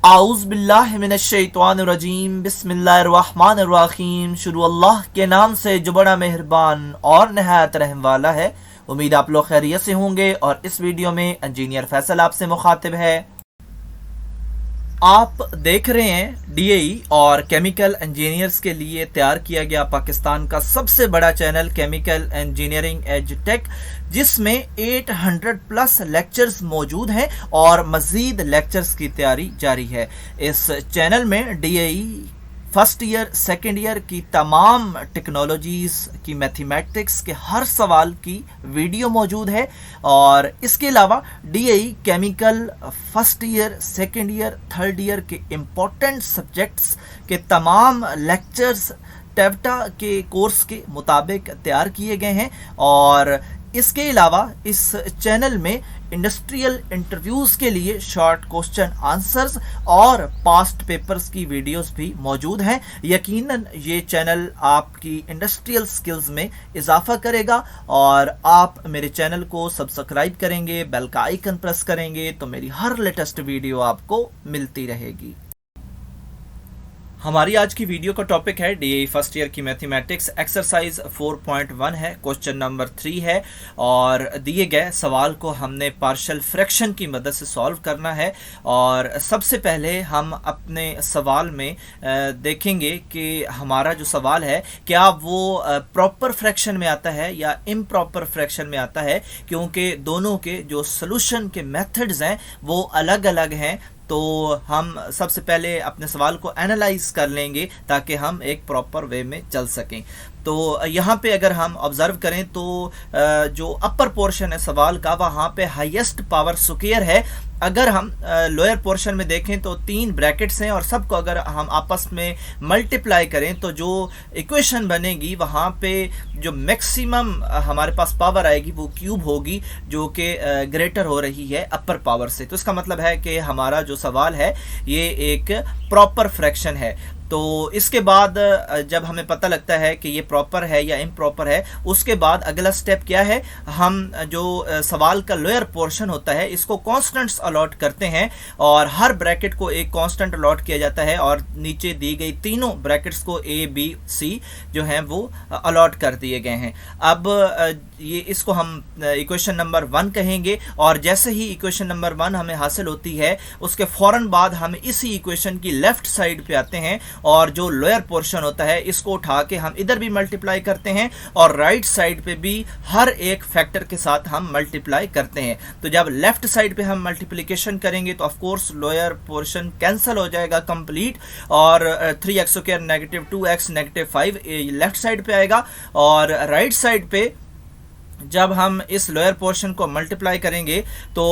आउज़ुबिल्लाहिमिनश्शैतानिर्रजीम बिस्मिल्लाहिर्रहमानिर्रहीम। शुरू अल्लाह के नाम से जो बड़ा मेहरबान और नहायत रहम वाला है। उम्मीद आप लोग खैरियत से होंगे और इस वीडियो में इंजीनियर फैसल आपसे मुखातिब है। आप देख रहे हैं डीएई और केमिकल इंजीनियर्स के लिए तैयार किया गया पाकिस्तान का सबसे बड़ा channel chemical engineering edge tech, जिसमें 800 प्लस लेक्चर्स मौजूद हैं और मज़ीद लेक्चर्स की तैयारी जारी है। इस चैनल में DAE first year second year की तमाम टेक्नोलॉजीज़ की मैथमेटिक्स के हर सवाल की वीडियो मौजूद है और इसके अलावा DAE chemical first year second year third year के इम्पोर्टेंट सब्जेक्ट्स के तमाम लेक्चर्स टेवटा के कोर्स के मुताबिक तैयार किए गए हैं। और इसके अलावा इस चैनल में इंडस्ट्रियल इंटरव्यूज़ के लिए शॉर्ट क्वेश्चन आंसर्स और पास्ट पेपर्स की वीडियोस भी मौजूद हैं। यकीनन ये चैनल आपकी इंडस्ट्रियल स्किल्स में इजाफा करेगा और आप मेरे चैनल को सब्सक्राइब करेंगे, बेल का आइकन प्रेस करेंगे तो मेरी हर लेटेस्ट वीडियो आपको मिलती रहेगी। हमारी आज की वीडियो का टॉपिक है डीएई फर्स्ट ईयर की मैथमेटिक्स, एक्सरसाइज 4.1 है, क्वेश्चन नंबर 3 है और दिए गए सवाल को हमने पार्शियल फ्रैक्शन की मदद से सॉल्व करना है। और सबसे पहले हम अपने सवाल में देखेंगे कि हमारा जो सवाल है क्या वो प्रॉपर फ्रैक्शन में आता है या इम्प्रॉपर फ्रैक्शन में आता है, क्योंकि दोनों के जो सॉल्यूशन के मेथड्स हैं वो अलग अलग हैं। तो हम सबसे पहले अपने सवाल को एनालाइज कर लेंगे ताकि हम एक प्रॉपर वे में चल सकें। तो यहाँ पे अगर हम ऑब्जर्व करें तो जो अपर पोर्शन है सवाल का वहाँ पे हाईएस्ट पावर स्क्वायर है। अगर हम लोअर पोर्शन में देखें तो 3 ब्रैकेट्स हैं और सबको अगर हम आपस में मल्टीप्लाई करें तो जो इक्वेशन बनेगी वहाँ पे जो मैक्सिमम हमारे पास पावर आएगी वो क्यूब होगी, जो कि ग्रेटर हो रही है अपर पावर से। तो इसका मतलब है कि हमारा जो सवाल है ये एक प्रॉपर फ्रैक्शन है। तो इसके बाद जब हमें पता लगता है कि ये प्रॉपर है या इम्प्रॉपर है, उसके बाद अगला स्टेप क्या है, हम जो सवाल का लोअर पोर्शन होता है इसको कॉन्स्टेंट्स अलॉट करते हैं और हर ब्रैकेट को एक कांस्टेंट अलॉट किया जाता है और नीचे दी गई तीनों ब्रैकेट्स को ए बी सी जो हैं वो अलॉट कर दिए गए हैं। अब ये इसको हम इक्वेशन नंबर 1 कहेंगे और जैसे ही इक्वेशन नंबर 1 हमें हासिल होती है उसके फ़ौरन बाद हम इसी इक्वेशन की लेफ़्ट साइड पे आते हैं और जो लोअर पोर्शन होता है इसको उठा के हम इधर भी मल्टीप्लाई करते हैं और राइट साइड पे भी हर एक फैक्टर के साथ हम मल्टीप्लाई करते हैं। तो जब लेफ्ट साइड पे हम मल्टीप्लिकेशन करेंगे तो of course lower portion cancel हो जाएगा कंप्लीट और 3x square negative 2x negative 5 left side पे आएगा और राइट साइड पे जब हम इस लोअर पोर्शन को मल्टीप्लाई करेंगे तो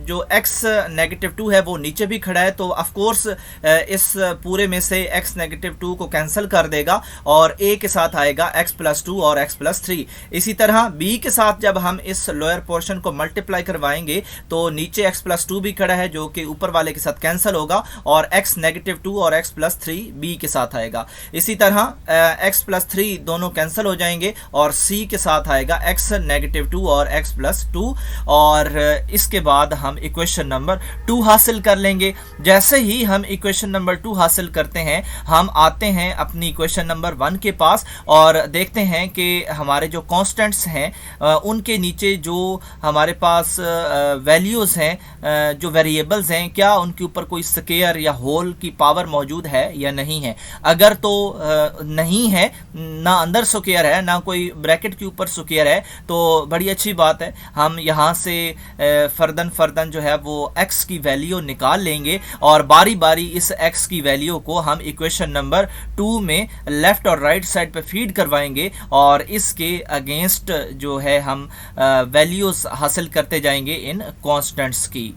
जो x नेगेटिव 2 है वो नीचे भी खड़ा है, तो ऑफ कोर्स इस पूरे में से x नेगेटिव 2 को कैंसिल कर देगा और a के साथ आएगा x प्लस 2 और x प्लस 3। इसी तरह b के साथ जब हम इस लोअर पोर्शन को मल्टीप्लाई करवाएंगे तो नीचे x प्लस 2 भी खड़ा है जो कि ऊपर वाले के साथ कैंसिल होगा और x नेगेटिव 2 और x प्लस 3 b के साथ आएगा। इसी तरह x प्लस 3 दोनों कैंसिल हो जाएंगे और c के साथ आएगा x नेगेटिव 2 और x प्लस 2 और इसके बाद हम इक्वेशन नंबर 2 हासिल कर लेंगे। जैसे ही हम इक्वेशन नंबर 2 हासिल करते हैं हम आते हैं अपनी इक्वेशन नंबर 1 के पास और देखते हैं कि हमारे जो कांस्टेंट्स हैं उनके नीचे जो हमारे पास वैल्यूज़ हैं, जो वेरिएबल्स हैं, क्या उनके ऊपर कोई स्क्वायर या होल की पावर मौजूद है या नहीं है। अगर तो नहीं है, ना अंदर स्क्वायर है ना कोई ब्रैकेट के ऊपर स्क्वायर है, तो बड़ी अच्छी बात है। हम यहाँ से फर्दन जो है वो x की वैल्यू निकाल लेंगे और बारी बारी इस x की वैल्यू को हम इक्वेशन नंबर 2 में लेफ़्ट और राइट साइड पे फीड करवाएंगे और इसके अगेंस्ट जो है हम वैल्यूज़ हासिल करते जाएंगे इन कांस्टेंट्स की।